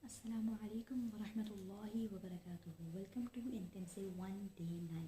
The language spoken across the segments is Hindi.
Assalamu alaikum wa rahmatullahi wa barakatuh. Welcome to Intensive 1 Day 9.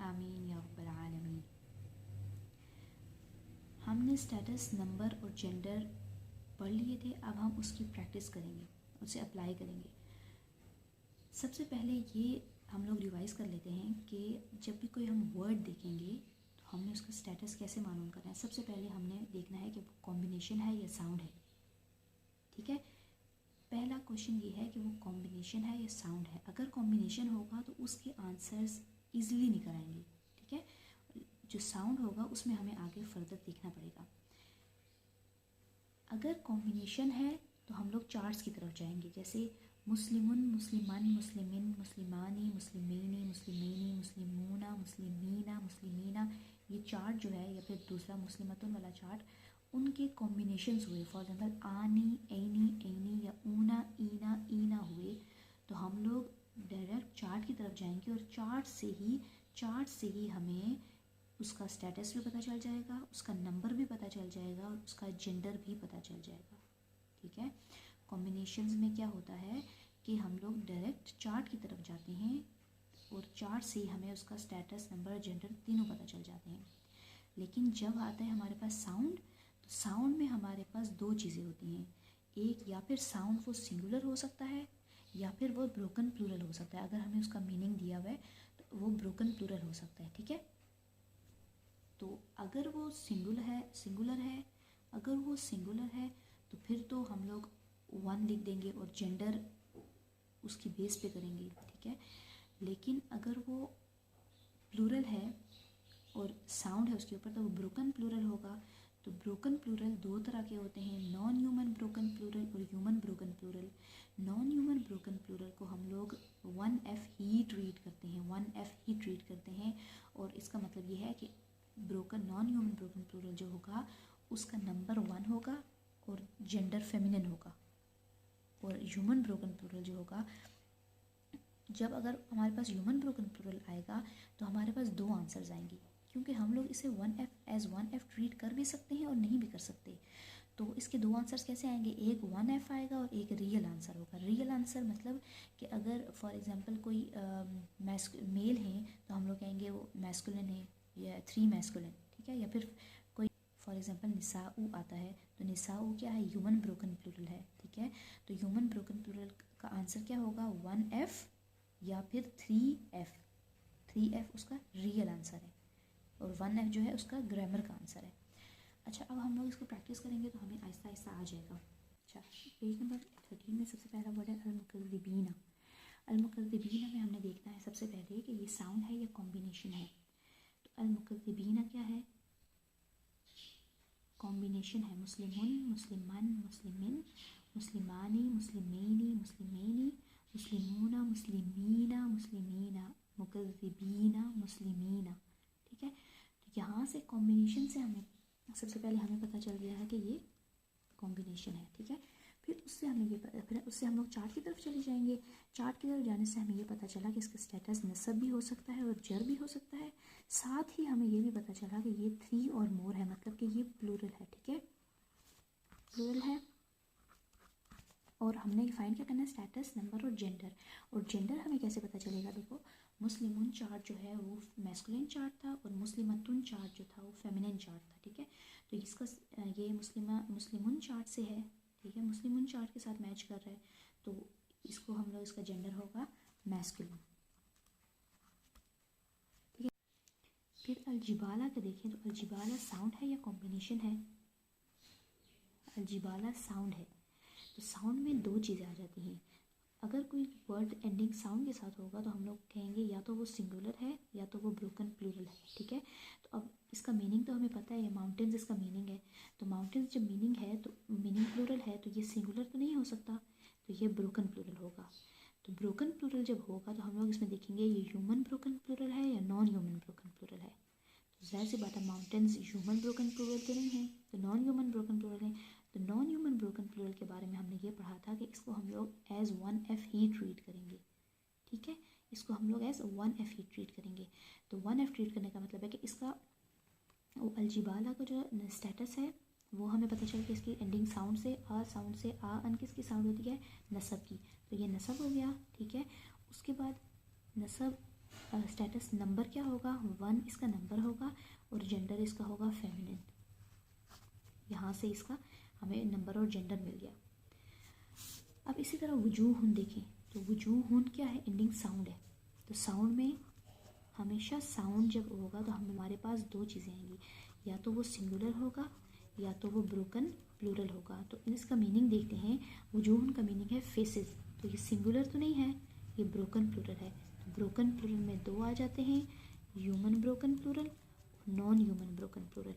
आमीन या रब्बल आलमीन। हमने स्टेटस, नंबर और जेंडर पढ़ लिए थे। अब हम उसकी प्रैक्टिस करेंगे, उसे अप्लाई करेंगे। सबसे पहले ये हम लोग रिवाइज़ कर लेते हैं कि जब भी कोई हम वर्ड देखेंगे तो हमने उसका स्टेटस कैसे मालूम करना है। सबसे पहले हमने देखना है कि वो कॉम्बिनेशन है या साउंड है। ठीक है, पहला क्वेश्चन ये है कि वो कॉम्बिनेशन है या साउंड है। अगर कॉम्बिनेशन होगा तो उसके आंसर्स ईजिली निकल आएंगे। ठीक है, जो साउंड होगा उसमें हमें आगे फर्दर देखना पड़ेगा। अगर कॉम्बिनेशन है तो हम लोग चार्ट्स की तरफ जाएंगे, जैसे मुस्लिमुन, मुस्लिमान, मुस्लिमिन, मुस्लिमानी, मुस्लिमीनी, मुस्लिमीनी, मुस्लिमूना, मुस्लिमीना, मुस्लिमीना, ये चार्ट जो है, या फिर दूसरा मुस्लिमतुन वाला चार्ट, उनके कॉम्बिनेशंस हुए। फॉर एग्जाम्पल आनी, ऐनी, ऐनी या ऊना, ईना, ईना हुए तो हम लोग डायरेक्ट चार्ट की तरफ जाएंगे और चार्ट से ही हमें उसका स्टेटस भी पता चल जाएगा, उसका नंबर भी पता चल जाएगा और उसका जेंडर भी पता चल जाएगा। ठीक है, कॉम्बिनेशंस में क्या होता है कि हम लोग डायरेक्ट चार्ट की तरफ जाते हैं और चार्ट से ही हमें उसका स्टेटस, नंबर, जेंडर तीनों पता चल जाते हैं। लेकिन जब आता है हमारे पास साउंड, तो साउंड में हमारे पास दो चीज़ें होती हैं। एक, या फिर साउंड वो सिंगुलर हो सकता है या फिर वो ब्रोकन प्लूरल हो सकता है। अगर हमें उसका मीनिंग दिया हुआ है तो वो ब्रोकन प्लूरल हो सकता है। ठीक है, तो अगर वो सिंगुलर है, अगर वो सिंगुलर है तो फिर तो हम लोग 1 लिख देंगे और जेंडर उसकी बेस पे करेंगे। ठीक है, लेकिन अगर वो प्लूरल है और साउंड है उसके ऊपर तो वो ब्रोकन प्लूरल होगा। तो ब्रोकन प्लूरल दो तरह के होते हैं, नॉन ह्यूमन ब्रोकन प्लूरल और human broken plural. Non human broken plural को हम लोग 1F ही ट्रीट करते हैं और इसका मतलब ये है कि नॉन ह्यूमन ब्रोकन प्लूरल जो होगा उसका नंबर 1 होगा और जेंडर फेमिनिन होगा। और ह्यूमन ब्रोकन प्लूरल जो होगा, जब अगर हमारे पास ह्यूमन ब्रोकन प्लूरल आएगा तो हमारे पास दो आंसर्स आएंगी, क्योंकि हम लोग इसे 1F ट्रीट कर भी सकते हैं और नहीं भी कर सकते। तो इसके दो आंसर्स कैसे आएंगे, एक 1F आएगा और एक रियल आंसर होगा। रियल आंसर मतलब कि अगर फॉर एग्जांपल कोई मेल है तो हम लोग कहेंगे वो मैस्कुलिन है या 3 मैस्कुलिन। ठीक है, या फिर कोई फॉर एग्जांपल निसाऊ आता है तो निसाऊ क्या है, ह्यूमन ब्रोकन प्लूरल है। ठीक है, तो ह्यूमन ब्रोकन प्लूरल का आंसर क्या होगा, 1F या फिर 3F। 3F उसका रियल आंसर है और 1F जो है उसका ग्रामर का आंसर है। अच्छा, अब हम लोग इसको प्रैक्टिस करेंगे तो हमें आहिस्ता आहिस्ता आ जाएगा। अच्छा, पेज नंबर 13 में सबसे पहला वर्ड है अल-मुकज़्ज़िबीना। अल-मुकज़्ज़िबीना में हमने देखना है सबसे पहले कि ये साउंड है या कॉम्बिनेशन है। तो अल-मुकज़्ज़िबीना क्या है, कॉम्बिनेशन है। मुस्लिमुन, मुस्लिमान, मुस्लिमिन, मुस्लिमानी, मुस्लिमीनी, मुस्लिमीनी, मुस्लिमूना, मुस्लिमीना, मुस्लिमीना, मुकज़्ज़िबीना, मुस्लिमीना। ठीक है, तो यहाँ से कॉम्बिनेशन से हमें सबसे पहले हमें पता चल गया है कि ये कॉम्बिनेशन है। ठीक है, फिर उससे हम लोग चार्ट की तरफ चले जाएंगे। चार्ट की तरफ जाने से हमें ये पता चला कि इसका स्टेटस नसब भी हो सकता है और जर भी हो सकता है। साथ ही हमें ये भी पता चला कि ये 3 और मोर है, मतलब कि ये प्लूरल है। ठीक है, प्लूरल है और हमने फाइंड क्या करना है, स्टेटस, नंबर और जेंडर। और जेंडर हमें कैसे पता चलेगा, देखो मुस्लिमुन चार्ट जो है वो मैस्कुलिन चार्ट था और मुस्लिमतुन चार्ट जो था वो फेमिनिन चार्ट था। ठीक है, तो इसका ये मुस्लिमुन चार्ट से है। ठीक है, मुस्लिमुन चार्ट के साथ मैच कर रहा है तो इसको हम लोग, इसका जेंडर होगा मैस्कुलिन। ठीक है, फिर अलजिबाला का देखें तो अलजिबाला साउंड है या कॉम्बिनेशन है, अलजिबाला साउंड है। तो साउंड में दो चीज़ें आ जाती हैं। अगर कोई वर्ड एंडिंग साउंड के साथ होगा तो हम लोग कहेंगे या तो वो सिंगुलर है या तो वो ब्रोकन प्लूरल है। ठीक है, तो अब इसका मीनिंग तो हमें पता है, माउंटेन्स इसका मीनिंग है। तो माउंटेन्स जब मीनिंग है तो मीनिंग प्लूरल है तो ये सिंगुलर तो नहीं हो सकता, तो ये ब्रोकन प्लूरल होगा। तो ब्रोकन प्लूरल जब होगा तो हम लोग इसमें देखेंगे ये ह्यूमन ब्रोकन प्लूरल है या नॉन ह्यूमन ब्रोकन प्लूरल है। तो जाहिर सी बात है माउंटेन्स ह्यूमन ब्रोकन प्लूरल तो नहीं है, तो नॉन ह्यूमन ब्रोकन प्लूरल है। तो नॉन ह्यूमन ब्रोकन प्लूरल के बारे में हमने ये पढ़ा था कि इसको हम लोग एज 1F ही ट्रीट करेंगे, ठीक है, इसको हम लोग एज 1F ही ट्रीट करेंगे। तो 1F ट्रीट करने का मतलब है कि इसका वो अलजिबाला का जो स्टेटस है वो हमें पता चल कि इसकी एंडिंग साउंड से आ अन किसकी साउंड होती है, नसब की, तो ये नसब हो गया, ठीक है। उसके बाद नसब स्टेटस नंबर क्या होगा, 1 इसका नंबर होगा और जेंडर इसका होगा फेमिनिन। यहाँ से इसका हमें नंबर और जेंडर मिल गया। अब इसी तरह वजूहन देखें, तो वजूहन क्या है, एंडिंग साउंड है। तो साउंड में हमेशा साउंड जब होगा तो हमारे पास दो चीज़ें आएंगी, या तो वो सिंगुलर होगा या तो वो ब्रोकन प्लूरल होगा। तो इसका मीनिंग देखते हैं। वजूहन का मीनिंग है फेसेस, तो ये सिंगुलर तो नहीं है, ये ब्रोकन प्लूरल है। तो ब्रोकन प्लूरल में दो आ जाते हैं, human broken plural, non human broken plural.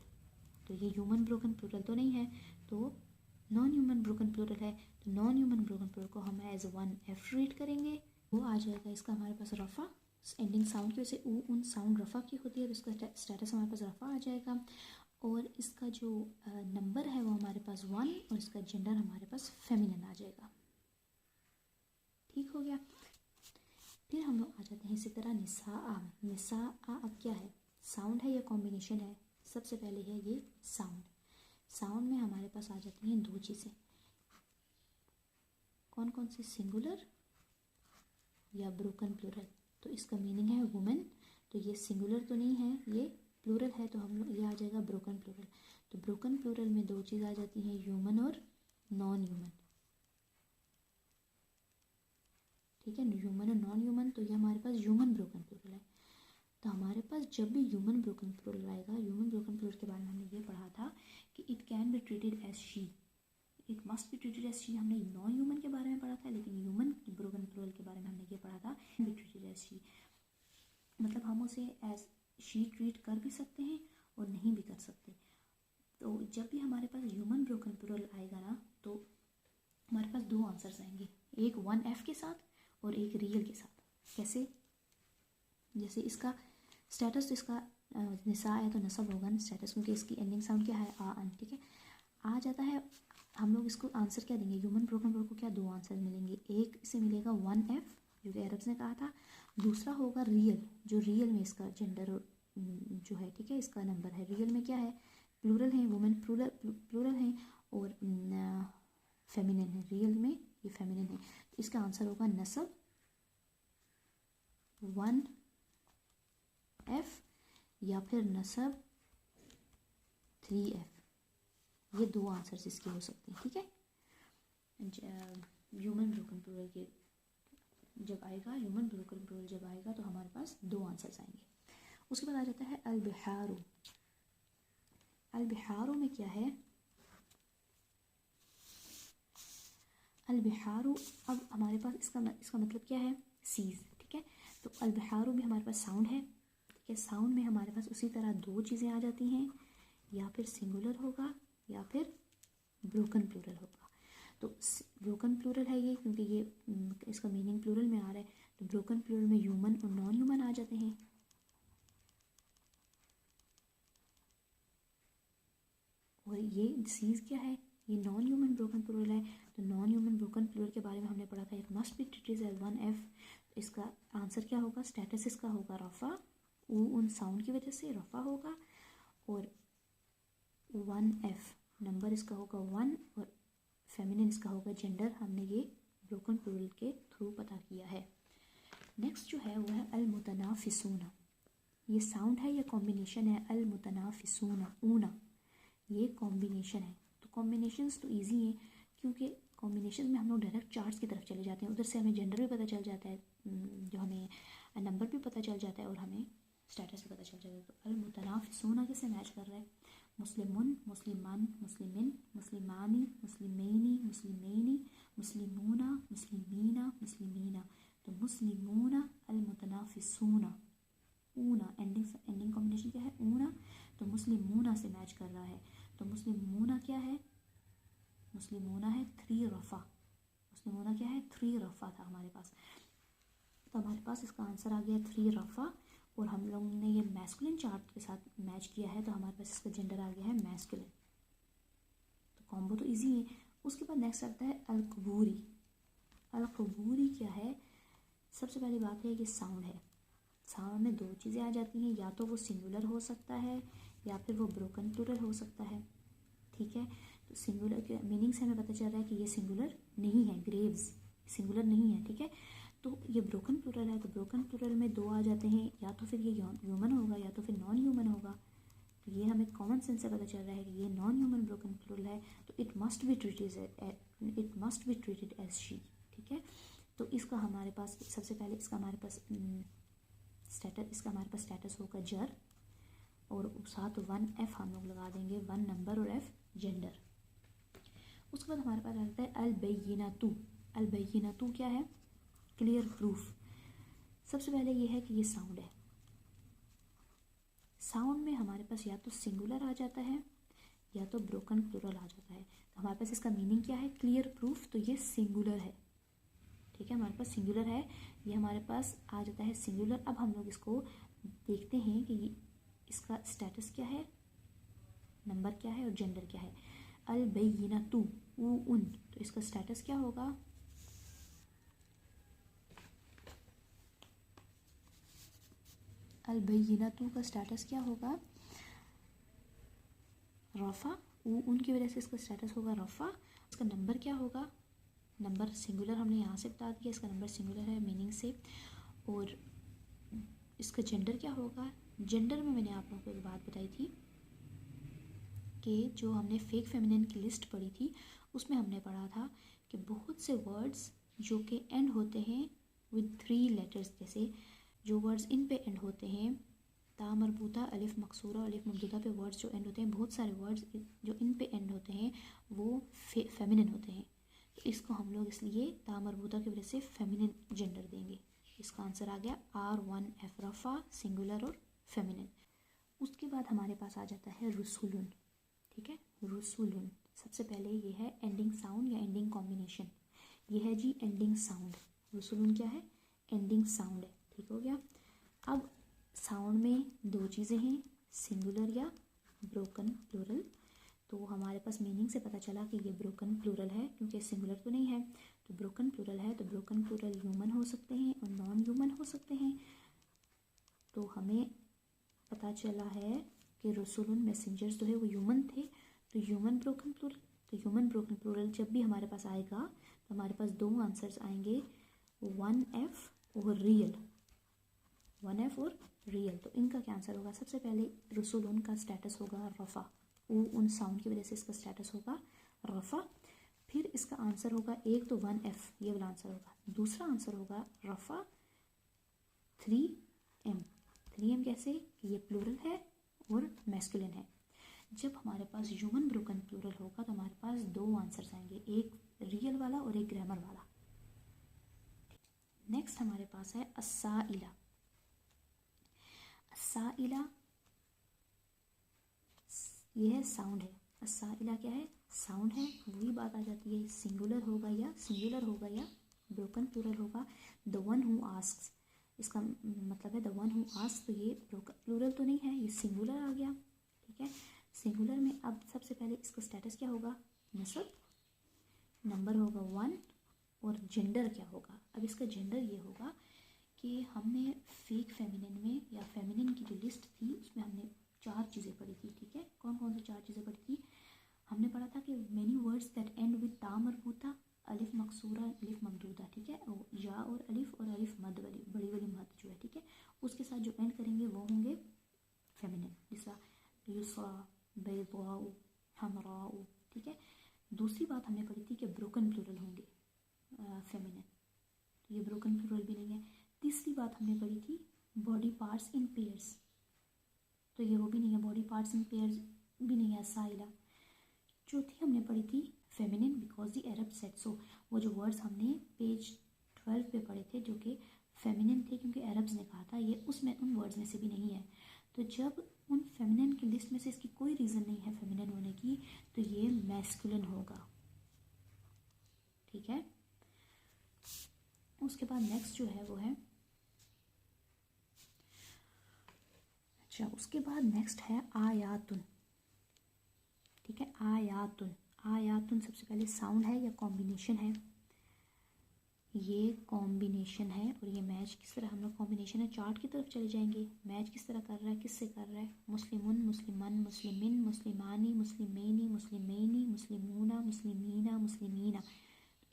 तो ये ह्यूमन ब्रोकन प्लूरल तो नहीं है, तो नॉन ह्यूमन ब्रोकन प्लूरल है। तो नॉन ह्यूमन ब्रोकन प्लूरल को हम एज 1F रीड करेंगे। वो आ जाएगा इसका हमारे पास रफ़ा, एंडिंग साउंड की वजह से उन साउंड रफ़ा की होती है, तो इसका स्टेटस हमारे पास रफ़ा आ जाएगा। और इसका जो नंबर है वो हमारे पास 1 और इसका जेंडर हमारे पास फेमिनिन आ जाएगा। ठीक हो गया। फिर हम लोग आ जाते हैं इसी तरह निसा अब क्या है, साउंड है या कॉम्बिनेशन है। सबसे पहले है ये साउंड में हमारे पास आ जाती हैं दो चीज़ें, कौन कौन सी, सिंगुलर या ब्रोकन प्लूरल। तो इसका मीनिंग है वुमेन, तो ये सिंगुलर तो नहीं है, ये प्लूरल है, तो हम लोग ये आ जाएगा ब्रोकन प्लूरल। तो ब्रोकन प्लूरल में दो चीज़ आ जाती हैं, ह्यूमन और नॉन ह्यूमन, ठीक है, ह्यूमन और नॉन ह्यूमन। तो ये हमारे पास ह्यूमन ब्रोकन प्लूरल है। तो हमारे पास जब भी ह्यूमन ब्रोकन प्लूरल आएगा, ह्यूमन ब्रोकन प्लूरल के बारे में हमने ये पढ़ा था कि it can be treated as she, it must be treated as she. हमने नॉन ह्यूमन के बारे में पढ़ा था, लेकिन ह्यूमन ब्रोकन प्लूरल के बारे में हमने ये पढ़ा था बी ट्रीटेड एज शी, मतलब हम उसे एज शी ट्रीट कर भी सकते हैं और नहीं भी कर सकते। तो जब भी हमारे पास ह्यूमन ब्रोकन प्लूरल आएगा ना, तो हमारे पास दो आंसर्स आएंगे, एक 1F के साथ और एक रियल के साथ। कैसे, जैसे इसका स्टेटस, इसका निसा है तो नसब होगा ना स्टेटस, क्योंकि इसकी एंडिंग साउंड क्या है, आ अन, ठीक है, आ जाता है। हम लोग इसको आंसर क्या देंगे, ह्यूमन ब्रोकन प्लूरल को क्या दो आंसर मिलेंगे, एक इसे मिलेगा 1F जो कि अरब्स ने कहा था, दूसरा होगा रियल, जो रियल में इसका जेंडर जो है, ठीक है, इसका नंबर है। रियल में क्या है, प्लूरल है, वुमेन प्लूरल है और फेमिनिन है, रियल में ये फेमिनिन है। तो इसका आंसर होगा नसब 1F या फिर नसब 3F, ये दो आंसर्स इसके हो सकते हैं, ठीक है। ह्यूमन ब्रोकन प्लूरल के जब आएगा, ह्यूमन ब्रोकन प्लूरल जब आएगा तो हमारे पास दो आंसर्स आएंगे। उसके बाद आ जाता है अलबिहारू। अलबिहारू में क्या है, अलबिहारू, अब हमारे पास इसका मतलब क्या है, सीज, ठीक है। तो अलबिहारू भी हमारे पास साउंड है, ठीक है, साउंड में हमारे पास उसी तरह दो चीज़ें आ जाती हैं, या फिर सिंगुलर होगा या फिर ब्रोकन प्लूरल होगा। तो ब्रोकन प्लूरल है ये, क्योंकि ये इसका मीनिंग प्लूरल में आ रहा है, तो ब्रोकन प्लूरल में ह्यूमन और नॉन ह्यूमन आ जाते हैं। और ये सीज क्या है, ये नॉन ह्यूमन ब्रोकन प्लूरल है। तो नॉन ह्यूमन ब्रोकन प्लूरल के बारे में हमने पढ़ा था, it must be treated as 1F। इसका आंसर क्या होगा, स्टेटस इसका होगा रफ़ा, उन साउंड की वजह से रफ़ा होगा, और 1F नंबर इसका होगा 1 और फेमिनिन इसका होगा जेंडर। हमने ये ब्रोकन प्लूरल के थ्रू पता किया है। नेक्स्ट जो है वो है अलमुतनाफिसूना। ये साउंड है या कॉम्बिनेशन है, अलमुतनाफिसूना, ऊना, ये कॉम्बिनेशन है। तो कॉम्बिनेशंस तो इजी हैं, क्योंकि कॉम्बिनेशन में हम लोग डायरेक्ट चार्ट्स की तरफ चले जाते हैं, उधर से हमें जेंडर भी पता चल जाता है, जो हमें नंबर भी पता चल जाता है और हमें स्टेटस भी पता चल जाता है। तो अलमुतनाफिसूना किससे मैच कर रहा है, मुस्लिमुन, मुस्लिमान, मुस्लिमिन, मुस्लिमानी, मुस्लिमैनी, मुस्लिमैनी, मुस्लिमूना, मुस्लिमीना, मुस्लिमीना। तो मुस्लिमूना अलमुतनाफिसूना, ऊना, एंडिंग कॉम्बिनेशन क्या है, ऊना, तो मुस्लिमूना से मैच कर रहा है। तो मुस्लिमूना क्या है, मुस्लिमूना है 3 रफ़ा, मुस्लिमूना क्या है 3 रफ़ा था हमारे पास। तो हमारे पास इसका आंसर आ गया 3 रफ़ा, और हम लोगों ने ये मैस्कुलिन चार्ट के साथ मैच किया है, तो हमारे पास इसका जेंडर आ गया है मैस्कुलिन। तो कॉम्बो तो ईजी है। उसके बाद नेक्स्ट आता है अलकबूरी। अलकबूरी क्या है? सबसे पहली बात है कि साउंड है। साउंड में दो चीज़ें आ जाती हैं, या तो वो सिंगुलर हो सकता है या फिर वो ब्रोकन प्लूरल हो सकता है। ठीक है, तो सिंगुलर के मीनिंग से हमें पता चल रहा है कि ये सिंगुलर नहीं है, ग्रेव्स सिंगुलर नहीं है। ठीक है, तो ये ब्रोकन प्लूरल है, तो ब्रोकन प्लूरल में दो आ जाते हैं, या तो फिर ये ह्यूमन होगा या तो फिर नॉन ह्यूमन होगा। तो ये हमें कॉमन सेंस से पता चल रहा है कि ये नॉन ह्यूमन ब्रोकन प्लूरल है, तो it must be treated as she. ठीक है, तो इसका हमारे पास सबसे पहले इसका हमारे पास स्टेटस होगा जर, और साथ 1F हम लोग लगा देंगे, 1 नंबर और F जेंडर। उसके बाद हमारे पास आता है अलबैयिनतु। अलबैयिनतु क्या है? Clear proof. सबसे पहले ये है कि ये साउंड है। साउंड में हमारे पास या तो सिंगुलर आ जाता है या तो ब्रोकन प्लूरल आ जाता है। तो हमारे पास इसका मीनिंग क्या है? Clear proof. तो ये सिंगुलर है। ठीक है, हमारे पास सिंगुलर है, ये हमारे पास आ जाता है सिंगुलर। अब हम लोग इसको देखते हैं कि इसका स्टेटस क्या है, नंबर क्या है और जेंडर क्या है। अलबैयिनतु उन, तो इसका स्टेटस क्या होगा? अलबैयिनतु का स्टेटस क्या होगा? रफ़ा। उन की वजह से इसका स्टेटस होगा रफ़ा। इसका नंबर क्या होगा? नंबर सिंगुलर हमने यहाँ से बता दिया, इसका नंबर सिंगुलर है मीनिंग से। और इसका जेंडर क्या होगा? जेंडर में मैंने आप लोगों को एक बात बताई थी कि जो हमने फेक फेमिनिन की लिस्ट पढ़ी थी उसमें हमने पढ़ा था कि बहुत से वर्ड्स जो कि एंड होते हैं विद 3 लेटर्स, जैसे जो वर्ड्स इन पे एंड होते हैं, ता मरबूता, अलिफ मकसूरा, अलिफ ममदूदा पे वर्ड्स जो एंड होते हैं, बहुत सारे वर्ड्स जो इन पे एंड होते हैं वो फेमिनिन होते हैं। तो इसको हम लोग इसलिए ता मरबूता की वजह से फेमिनिन जेंडर देंगे। इसका आंसर आ गया R1F, रफ़ा, सिंगुलर और फेमिनिन। उसके बाद हमारे पास आ जाता है रुसुलुन। ठीक है, रुसुलुन सबसे पहले ये है एंडिंग साउंड या एंडिंग कॉम्बिनेशन। ये है जी एंडिंग साउंड। रुसुलुन क्या है? एंडिंग साउंड है। ठीक हो गया। अब साउंड में दो चीज़ें हैं, सिंगुलर या ब्रोकन प्लूरल। तो हमारे पास मीनिंग से पता चला कि ये ब्रोकन प्लूरल है, क्योंकि सिंगुलर तो नहीं है। तो ब्रोकन प्लूरल है, तो ब्रोकन प्लूरल ह्यूमन हो सकते हैं और नॉन ह्यूमन हो सकते हैं। तो हमें पता चला है कि रसूलुन मैसेंजर्स जो है वो ह्यूमन थे, तो ह्यूमन ब्रोकन प्लूरल। तो ह्यूमन ब्रोकन प्लूरल जब भी हमारे पास आएगा तो हमारे पास दो आंसर्स आएंगे, 1F और रियल। 1F और रियल। तो इनका क्या आंसर होगा? सबसे पहले रसूलुन का स्टेटस होगा रफ़ा, उन साउंड की वजह से इसका स्टेटस होगा रफ़ा। फिर इसका आंसर होगा एक तो 1F, ये वाला आंसर होगा। दूसरा आंसर होगा रफ़ा 3M। 3M कैसे? कि ये प्लूरल है और मैस्कुलिन है। जब हमारे पास ह्यूमन ब्रोकन प्लूरल होगा तो हमारे पास दो आंसर्स आएंगे, एक रियल वाला और एक ग्रामर वाला। नेक्स्ट हमारे पास है अस्साइला। अस्साइला ये है साउंड है। अस्साइला क्या है? साउंड है। वही बात आ जाती है, सिंगुलर होगा या सिंगुलर होगा या ब्रोकन प्लूरल होगा। द वन हु आस्क्स, इसका मतलब है द वन हु आस्क। तो ये ब्रोकन प्लूरल तो नहीं है, ये सिंगुलर आ गया। ठीक है, सिंगुलर में अब सबसे पहले इसका स्टेटस क्या होगा? नसब, नंबर होगा 1 और जेंडर क्या होगा? अब इसका जेंडर ये होगा कि हमने फेक फेमिनिन में या फेमिनिन की जो लिस्ट थी उसमें हमने 4 चीज़ें पढ़ी थी। ठीक है, कौन कौन सी 4 चीज़ें पढ़ी थी? हमने पढ़ा था कि many words that and with ता मरबूता, अलिफ मकसूरा, अलिफ ममदूदा। ठीक है, या और अलिफ मद वाली बड़ी वाली मद जो है, ठीक है, उसके साथ जो एंड करेंगे वो होंगे फेमिनिन, जैसा युसरा, बैदाउ, हमराउ। ठीक है, दूसरी बात हमने पढ़ी थी कि ब्रोकन प्लूरल होंगे फेमिनिन, तो ये ब्रोकन प्लूरल भी नहीं है। तीसरी बात हमने पढ़ी थी बॉडी पार्ट्स इन पेयर्स, तो ये वो भी नहीं है, बॉडी पार्ट्स इन पेयर्स भी नहीं है साइला। चौथी हमने पढ़ी थी feminine because the Arab said so, वो जो वर्ड्स हमने पेज 12 पे पढ़े थे जो कि फेमिनिन थे क्योंकि अरब्स ने कहा था, ये उसमें उन वर्ड्स में से भी नहीं है। तो जब उन फेमिनिन की लिस्ट में से इसकी कोई रीज़न नहीं है फेमिनिन होने की, तो ये मैस्कुलिन होगा। ठीक है, उसके बाद नेक्स्ट जो है वो है, अच्छा उसके बाद नेक्स्ट है आयातुन। ठीक है, आयातुन। आयातुन सबसे पहले साउंड है या कॉम्बिनेशन है? ये कॉम्बिनेशन है। और ये मैच किस तरह, हम लोग कॉम्बिनेशन है चार्ट की तरफ चले जाएंगे। मैच किस तरह कर रहा है, किससे कर रहा है? मुस्लिमुन, मुस्लिमन, मुस्लिमिन, मुस्लिमानी, मुस्लिमैनी, मुस्लिमैनी, मुस्लिमूना, मुस्लिमीना, मुस्लिमीना,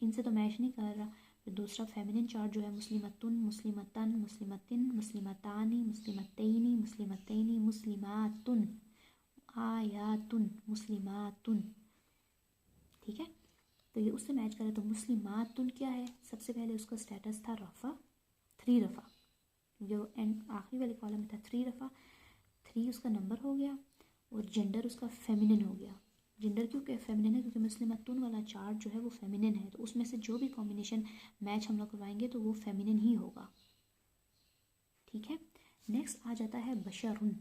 इनसे तो मैच नहीं कर रहा। फिर दूसरा फेमिनिन चार्ट जो है मुस्लिमतुन, मुस्लिमतन, मुस्लिमतिन, मुस्लिमतानी, मुस्लिमतैनी, मुस्लिमतैनी, मुस्लिमातुन, आयातुन, मुस्लिमातुन। ठीक है, तो ये उससे मैच करे। तो मुस्लिमातुन क्या है, सबसे पहले उसका स्टेटस था रफ़ा, 3 रफ़ा, जो एंड आखिरी वाले कॉलम में था 3 रफ़ा, 3 उसका नंबर हो गया और जेंडर उसका फेमिनिन हो गया। जेंडर क्यों क्या फेमिनिन है? क्योंकि मुस्लिमतुन वाला चार्ट जो है वो फेमिनिन है, तो उसमें से जो भी कॉम्बिनेशन मैच हम लोग करवाएंगे तो वो फेमिनिन ही होगा। ठीक है, नेक्स्ट आ जाता है बशरुन।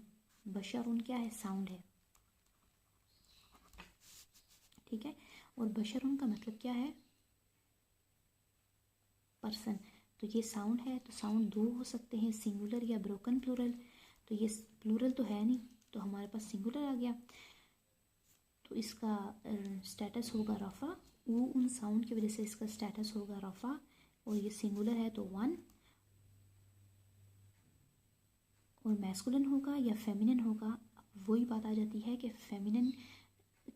बशरुन क्या है, साउंड है। ठीक है, और बशरुन का मतलब क्या है, पर्सन। तो ये साउंड है, तो साउंड 2 हो सकते हैं, सिंगुलर या ब्रोकन प्लूरल। तो ये प्लूरल तो है नहीं, तो हमारे पास सिंगुलर आ गया। तो इसका स्टेटस होगा रफ़ा, वो उन साउंड की वजह से इसका स्टेटस होगा रफ़ा। और ये सिंगुलर है तो 1, और मैस्कुलिन होगा या फेमिनिन होगा। अब वही बात आ जाती है कि फेमिनिन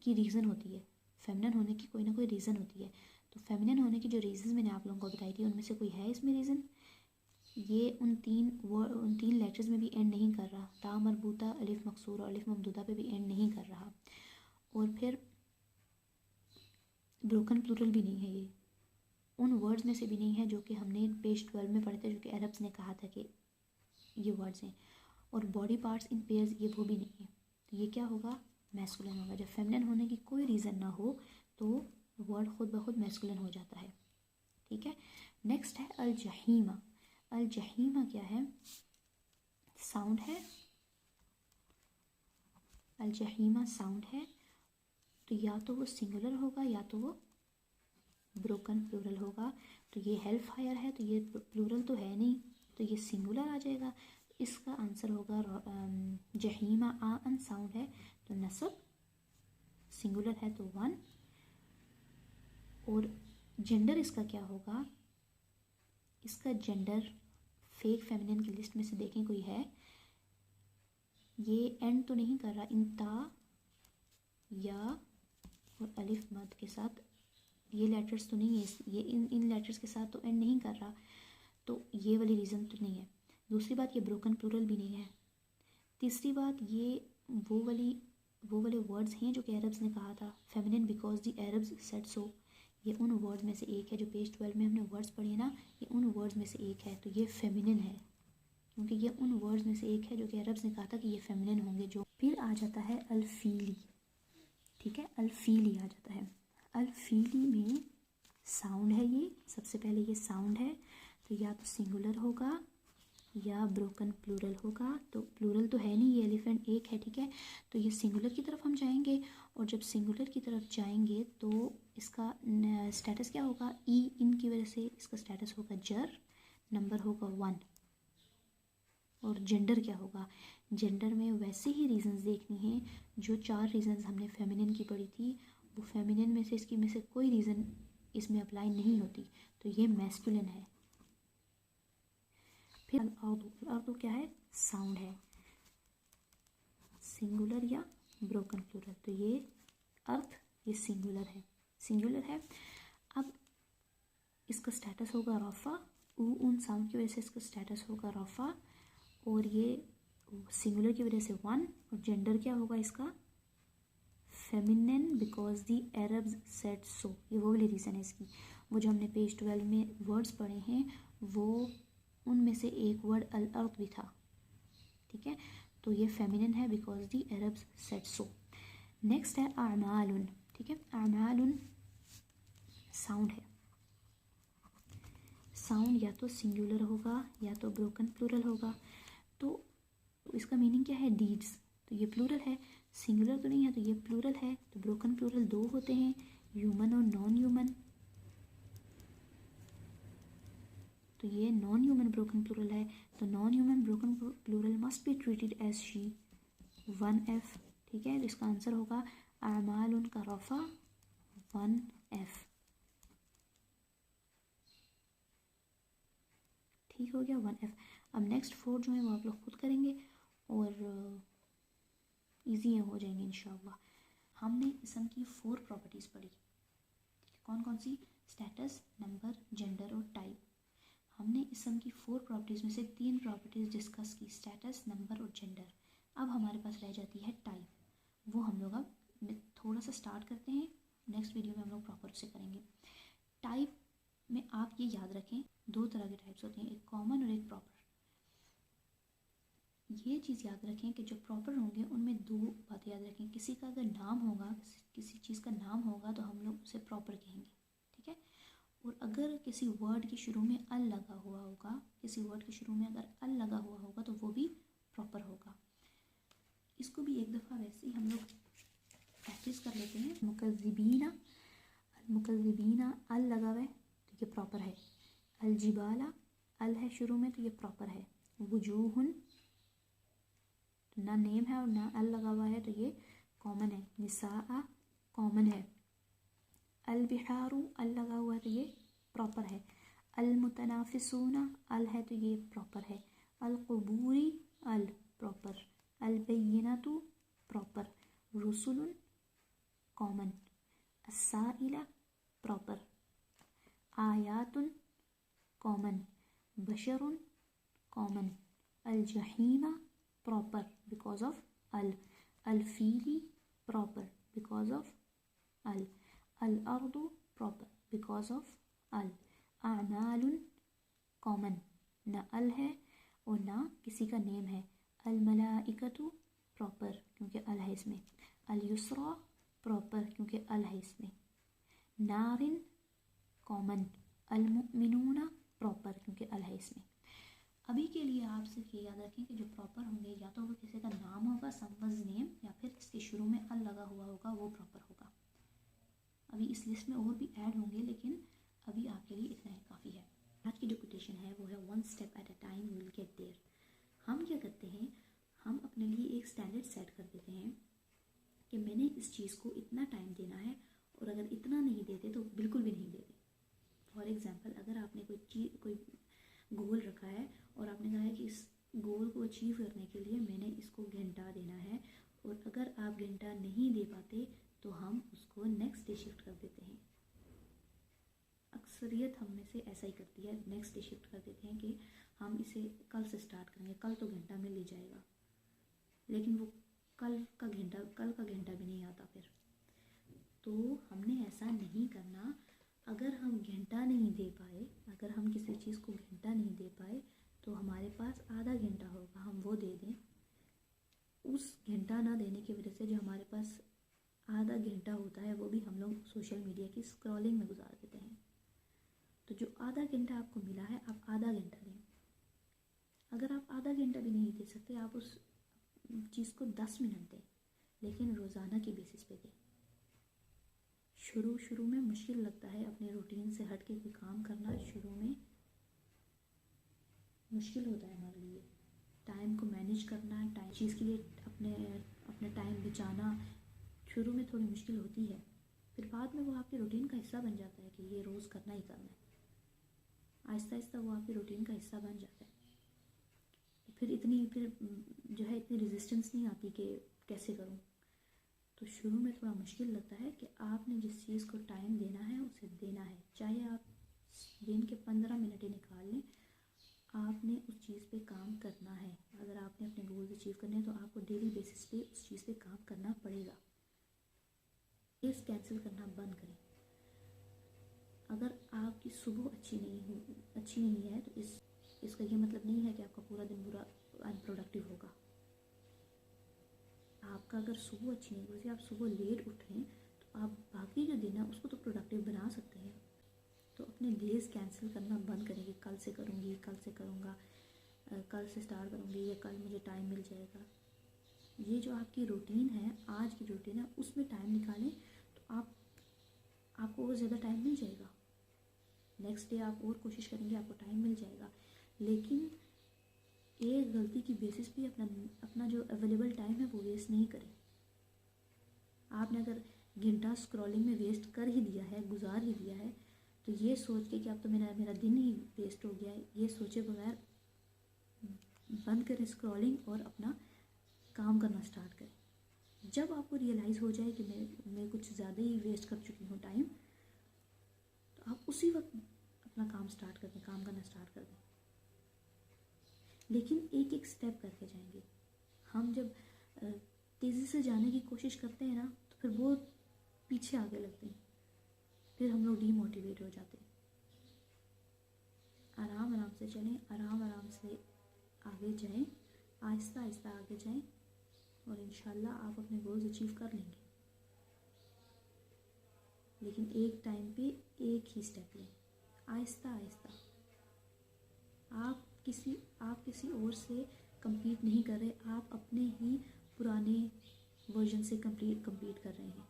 की रीज़न होती है, फेमिनिन होने की कोई ना कोई रीज़न होती है। तो फेमिनिन होने की जो रीज़न मैंने आप लोगों को बताई थी उनमें से कोई है इसमें रीज़न? ये उन तीन लेटर्स में भी एंड नहीं कर रहा, ता मरबूता, अलिफ मकसूर और अलिफ ममदूदा पे भी एंड नहीं कर रहा। और फिर ब्रोकन प्लूरल भी नहीं है, ये उन वर्ड्स में से भी नहीं है जो कि हमने पेज 12 में पढ़े थे, जो कि अरब्स ने कहा था कि ये वर्ड्स हैं। और बॉडी पार्ट्स इन पेयर्स, ये वो भी नहीं है। तो ये क्या होगा, मैस्कुलिन होगा। जब फेमिनिन होने की कोई रीज़न ना हो तो वर्ड खुद ब खुद मैस्कुलिन हो जाता है। ठीक है, नेक्स्ट है अल जहीमा। अल जहीमा क्या है, साउंड है। अल जहीमा साउंड है, तो या तो वो सिंगुलर होगा या तो वो ब्रोकन प्लूरल होगा। तो ये हेल फायर है, तो ये प्लूरल तो है नहीं, तो ये सिंगुलर आ जाएगा। तो इसका आंसर होगा जहीमा। आ अन साउंड है तो नसब, सिंगुलर है तो 1। और जेंडर इसका क्या होगा, इसका जेंडर फेक फेमिनिन की लिस्ट में से देखें कोई है, ये एंड तो नहीं कर रहा, इन ता या और अलिफ मद के साथ, ये लेटर्स तो नहीं है, ये इन लेटर्स के साथ तो एंड नहीं कर रहा, तो ये वाली रीज़न तो नहीं है। दूसरी बात, ये ब्रोकन प्लूरल भी नहीं है। तीसरी बात, ये वो वाले वर्ड्स हैं जो कि अरब्स ने कहा था, feminine because the Arabs said so. ये उन वर्ड्स में से एक है, जो पेज 12 में हमने वर्ड्स पढ़े ना, ये उन वर्ड्स में से एक है। तो ये फेमिनिन है, क्योंकि ये उन वर्ड्स में से एक है जो कि अरब्स ने कहा था कि ये फेमिनिन होंगे। जो फिर आ जाता है अल्फीली। ठीक है, अल्फीली आ जाता है। अल्फीली में साउंड है, ये सबसे पहले ये साउंड है, तो या तो सिंगुलर होगा या ब्रोकन प्लूरल होगा। तो प्लूरल तो है नहीं, ये एलिफेंट एक है। ठीक है, तो ये सिंगुलर की तरफ हम जाएंगे, और जब सिंगुलर की तरफ जाएंगे तो इसका स्टेटस क्या होगा, ई इन की वजह से इसका स्टेटस होगा जर, नंबर होगा 1। और जेंडर क्या होगा, जेंडर में वैसे ही रीजंस देखनी है जो 4 रीजंस हमने फेमिनिन की पढ़ी थी, वो फेमिनिन में से इसकी में से कोई रीज़न इसमें अप्लाई नहीं होती, तो ये मैस्कुलिन है। फिर अर्दू क्या है, साउंड है, सिंगुलर या ब्रोकन प्लूरल। तो ये अर्थ, ये सिंगुलर है। अब इसका स्टेटस होगा रफ़ा, उन साउंड की वजह से इसका स्टेटस होगा रफ़ा, और ये सिंगुलर की वजह से 1। और जेंडर क्या होगा इसका, feminine because the Arabs said so. ये वो वाली रीज़न है इसकी, वो जो हमने पेज 12 में वर्ड्स पढ़े हैं वो उनमें से एक वर्ड अल अर्थ भी था। ठीक है, तो ये फेमिनिन है because the Arabs said so. Next है आमालुन। ठीक है, आमालुन साउंड है। साउंड या तो सिंगुलर होगा या तो ब्रोकन प्लूरल होगा। तो इसका मीनिंग क्या है, डीड्स। तो ये प्लूरल है, सिंगुलर तो नहीं है, तो ये प्लूरल है। तो ब्रोकन प्लूरल 2 होते हैं, ह्यूमन और नॉन ह्यूमन। तो ये नॉन ह्यूमन ब्रोकन प्लूरल है। तो non human broken plural must be treated as she, 1F। ठीक है, इसका आंसर होगा आमाल उनका रफ़ा 1F। ठीक हो गया, 1F। अब नेक्स्ट 4 जो है वो आप लोग खुद करेंगे और ईजी हो जाएंगे इंशाल्लाह। हमने इसम की 4 प्रॉपर्टीज़ पढ़ी, कौन कौन सी? स्टेटस, नंबर, जेंडर और टाइप। हमने इसम की 4 प्रॉपर्टीज़ में से 3 प्रॉपर्टीज़ डिस्कस की, स्टेटस, नंबर और जेंडर। अब हमारे पास रह जाती है टाइप, वो हम लोग अब थोड़ा सा स्टार्ट करते हैं, नेक्स्ट वीडियो में हम लोग प्रॉपर से करेंगे। टाइप में आप ये याद रखें 2 तरह के टाइप्स होते हैं, एक कॉमन और एक प्रॉपर। ये चीज़ याद रखें कि जो प्रॉपर होंगे उनमें 2 बातें याद रखें। किसी का अगर नाम होगा, किसी चीज़ का नाम होगा तो हम लोग उसे प्रॉपर कहेंगे, ठीक है। और अगर किसी वर्ड के शुरू में अल लगा हुआ होगा, किसी वर्ड के शुरू में अगर अल लगा हुआ होगा तो वो भी प्रॉपर होगा। इसको भी एक दफ़ा वैसे ही हम लोग प्रैक्टिस कर लेते हैं। मुकज़्ज़िबीना, मुकज़्ज़िबीना अल लगा हुआ है तो ये प्रॉपर है। अलजिबाला अल है शुरू में तो ये प्रॉपर है। वजूहुन ना नेम है और ना अल लगा हुआ है तो ये कॉमन है। निसाआ कॉमन है। अल बिहारू अल लगा हुआ है तो ये प्रॉपर है। अल मुतनाफिसूना अल है तो ये प्रॉपर है। अल क़ुबूरी अल प्रॉपर। अल बय्यिनतु प्रॉपर। रुसुलुन कॉमन। अस्साइला प्रॉपर। आयातुन कॉमन। बशरुन कॉमन। अल जहीमा प्रॉपर बिकॉज ऑफ अल। अल फीली प्रॉपर बिकॉज ऑफ अल। अल अर्दु प्रॉपर बिकॉज ऑफ अल। आमालुन कॉमन, ना अल है और ना किसी का नेम है। अल मलाइकतु प्रॉपर क्योंकि अल है इसमें। अल युसरा प्रॉपर क्योंकि अल है इसमें। नारिन कॉमन। अल मुमिनूना प्रॉपर क्योंकि अल है इसमें। अभी के लिए आप सिर्फ ये याद रखें कि जो प्रॉपर होंगे या तो वो किसी का नाम होगा, समवज नेम, या फिर इसके शुरू में अल लगा हुआ होगा, वो प्रॉपर होगा। अभी इस लिस्ट में और भी ऐड होंगे लेकिन अभी आपके लिए इतना ही काफ़ी है। आज की जो कोटेशन है वो है 1 step at a time we will get there. हम क्या करते हैं, हम अपने लिए एक स्टैंडर्ड सेट कर देते हैं कि मैंने इस चीज़ को इतना टाइम देना है और अगर इतना नहीं देते तो बिल्कुल भी नहीं देते। फॉर एग्ज़ाम्पल, अगर आपने कोई गोल रखा है और आपने कहा है कि इस गोल को अचीव करने के लिए मैंने इसको घंटा देना है और अगर आप घंटा नहीं दे पाते तो हम उसको नेक्स्ट डे शिफ्ट कर देते हैं। अक्सरियत हम में से ऐसा ही करती है, नेक्स्ट डे शिफ्ट कर देते हैं कि हम इसे कल से स्टार्ट करेंगे, कल तो घंटा मिल ही जाएगा, लेकिन वो कल का घंटा भी नहीं आता फिर। तो हमने ऐसा नहीं करना। अगर हम घंटा नहीं दे पाए, अगर हम किसी चीज़ को घंटा नहीं दे पाए तो हमारे पास आधा घंटा होगा, हम वो दे दें। उस घंटा ना देने की वजह से जो हमारे पास आधा घंटा होता है वो भी हम लोग सोशल मीडिया की स्क्रॉलिंग में गुजार देते हैं। तो जो आधा घंटा आपको मिला है आप आधा घंटा दें। अगर आप आधा घंटा भी नहीं दे सकते, आप उस चीज़ को 10 मिनट दें, लेकिन रोज़ाना की बेसिस पे दें। शुरू में मुश्किल लगता है अपने रूटीन से हट के कोई काम करना, शुरू में मुश्किल होता है हमारे लिए। टाइम को मैनेज करना, टाइम चीज़ के लिए अपने टाइम बचाना शुरू में थोड़ी मुश्किल होती है, फिर बाद में वो आपके रूटीन का हिस्सा बन जाता है कि ये रोज़ करना ही करना है। आहिस्ता आहिस्ता वो आपके रूटीन का हिस्सा बन जाता है। फिर जो है इतनी रेजिस्टेंस नहीं आती कि कैसे करूं। तो शुरू में थोड़ा मुश्किल लगता है कि आपने जिस चीज़ को टाइम देना है उसे देना है, चाहे आप दिन के 15 मिनट ही निकाल लें, आपने उस चीज़ पे काम करना है। अगर आपने अपने गोल्स अचीव करने हैं तो आपको डेली बेसिस पे उस चीज़ पे काम करना पड़ेगा। डेज कैंसिल करना बंद करें। अगर आपकी सुबह अच्छी नहीं है तो इसका ये मतलब नहीं है कि आपका पूरा दिन बुरा अनप्रोडक्टिव होगा। आपका अगर सुबह अच्छी नहीं, जैसे आप सुबह लेट उठ रहे हैं तो आप बाकी जो दिन है उसको तो प्रोडक्टिव बना सकते हैं। तो अपने डेज कैंसिल करना बंद करेंगे, कल से करूँगी, कल से करूँगा, कल से स्टार्ट करूँगी, या कल मुझे टाइम मिल जाएगा। ये जो आपकी रूटीन है, आज की रूटीन है, उसमें टाइम निकालें तो आपको और ज़्यादा टाइम मिल जाएगा। नेक्स्ट डे आप और कोशिश करेंगे, आपको टाइम मिल जाएगा। लेकिन एक गलती की बेसिस पे अपना जो अवेलेबल टाइम है वो वेस्ट नहीं करें। आपने अगर घंटा स्क्रॉलिंग में वेस्ट कर ही दिया है, गुजार ही दिया है, तो ये सोच के कि अब तो मेरा मेरा दिन ही वेस्ट हो गया है, ये सोचे बगैर बंद करें स्क्रॉलिंग और अपना काम करना स्टार्ट करें। जब आपको रियलाइज़ हो जाए कि मैं कुछ ज़्यादा ही वेस्ट कर चुकी हूँ टाइम, तो आप उसी वक्त अपना काम स्टार्ट कर दें, काम करना स्टार्ट कर दें। लेकिन एक एक स्टेप करके जाएंगे। हम जब तेज़ी से जाने की कोशिश करते हैं ना, तो फिर वो पीछे आगे लगते हैं, फिर हम लोग डीमोटिवेट हो जाते हैं। आराम आराम से चलें, आराम आराम से आगे जाएं, आहिस्ता आहिस्ता आगे जाएं, और इंशाल्लाह आप अपने गोल्स अचीव कर लेंगे। लेकिन एक टाइम पे एक ही स्टेप लें, आहिस्ता आहिस्ता। आप किसी और से compete नहीं कर रहे, आप अपने ही पुराने वर्जन से compete कर रहे हैं।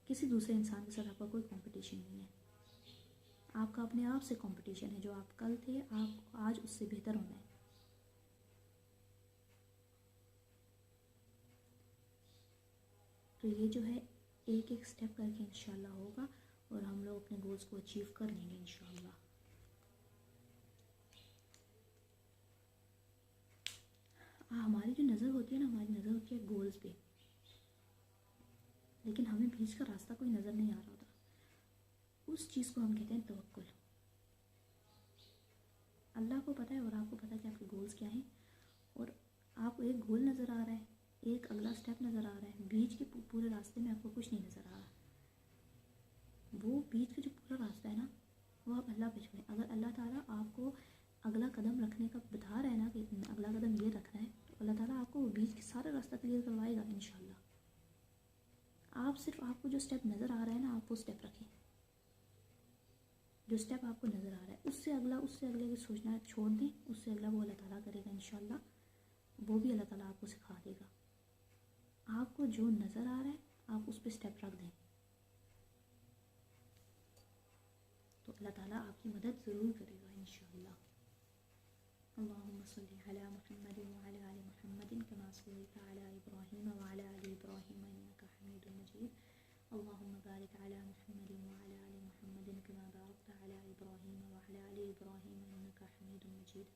किसी दूसरे इंसान के साथ आपका कोई कंपटीशन नहीं है, आपका अपने आप से कंपटीशन है। जो आप कल थे, आप आज उससे बेहतर होना है। तो ये जो है एक एक स्टेप करके इंशाल्लाह होगा, और हम लोग अपने गोल्स को अचीव कर लेंगे इंशाल्लाह। हमारी जो नज़र होती है ना, हमारी नज़र होती है गोल्स पे, लेकिन हमें बीच का रास्ता कोई नज़र नहीं आ रहा होता। उस चीज़ को हम कहते हैं तवक्कुल। अल्लाह को पता है और आपको पता है कि आपके गोल्स क्या हैं, और आपको एक गोल नज़र आ रहा है, एक अगला स्टेप नज़र आ रहा है, बीच के पूरे रास्ते में आपको कुछ नहीं नज़र आ रहा। वो बीच का जो पूरा रास्ता है ना, वो आप अल्लाह पे छोड़ें। अगर अल्लाह ताला आपको अगला कदम रखने का बता रहा है ना कि अगला कदम ये रखना है, तो अल्लाह ताला आपको वो बीच की सारा रास्ता क्लियर करवाएगा इंशाल्लाह। आप सिर्फ आपको जो स्टेप नज़र आ रहा है ना, आप वो स्टेप रखें। जो स्टेप आपको नज़र आ रहा है, उससे अगले की सोचना छोड़ दें, उससे अगला वो अल्लाह ताला करेगा इंशाल्लाह। वो भी अल्लाह ताला आपको सिखा देगा। आपको जो नज़र आ रहा है, आप उस पर स्टेप रख दें, तो अल्लाह ताला आपकी मदद ज़रूर करेगा इंशाल्लाह। अल्लाहुम्मा सल्ली अला मुहम्मद व अला आलि मुहम्मद कमा सल्लैता अला इब्राहीम व अला आलि इब्राहीम इन्नका हमीदुम मजीद। अल्लाहुम्मा बारिक अला मुहम्मद व अला आलि मुहम्मद कमा बारकता अला इब्राहीम व अला आलि इब्राहीम इन्नका हमीदुम मजीद।